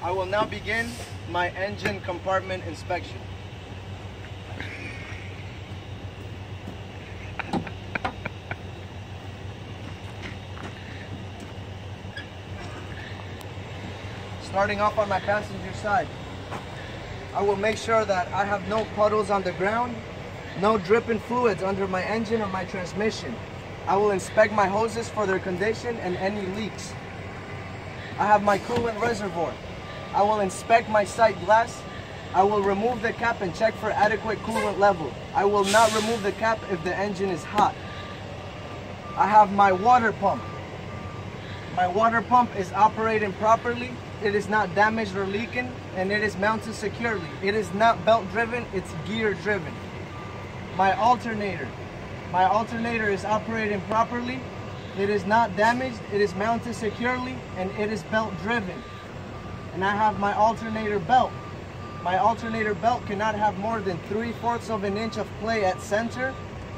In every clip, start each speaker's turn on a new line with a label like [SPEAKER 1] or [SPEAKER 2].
[SPEAKER 1] I will now begin my engine compartment inspection. Starting off on my passenger side, I will make sure that I have no puddles on the ground, no dripping fluids under my engine or my transmission. I will inspect my hoses for their condition and any leaks. I have my coolant reservoir. I will inspect my sight glass. I will remove the cap and check for adequate coolant level. I will not remove the cap if the engine is hot. I have my water pump. My water pump is operating properly. It is not damaged or leaking, and it is mounted securely. It is not belt driven, it's gear driven. My alternator is operating properly. It is not damaged, it is mounted securely, and it is belt driven. And I have my alternator belt. My alternator belt cannot have more than 3/4 of an inch of play at center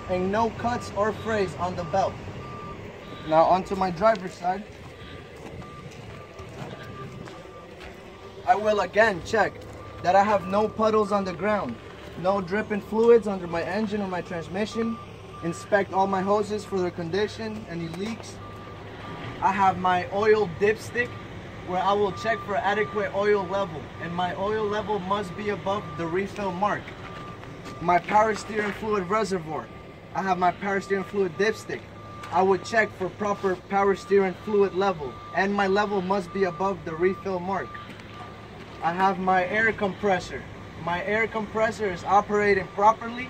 [SPEAKER 1] and no cuts or frays on the belt. Now onto my driver's side. I will again check that I have no puddles on the ground, no dripping fluids under my engine or my transmission. Inspect all my hoses for their condition, any leaks. I have my oil dipstick where I will check for adequate oil level, and my oil level must be above the refill mark. My power steering fluid reservoir. I have my power steering fluid dipstick. I would check for proper power steering fluid level, and my level must be above the refill mark. I have my air compressor. My air compressor is operating properly.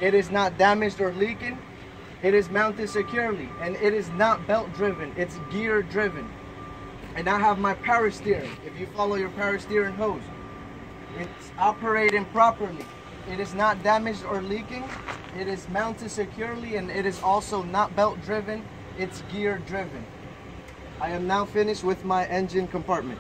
[SPEAKER 1] It is not damaged or leaking. It is mounted securely, and it is not belt driven, it's gear driven. And I have my power steering. If you follow your power steering hose, it's operating properly. It is not damaged or leaking. It is mounted securely, and it is also not belt driven, it's gear driven. I am now finished with my engine compartment.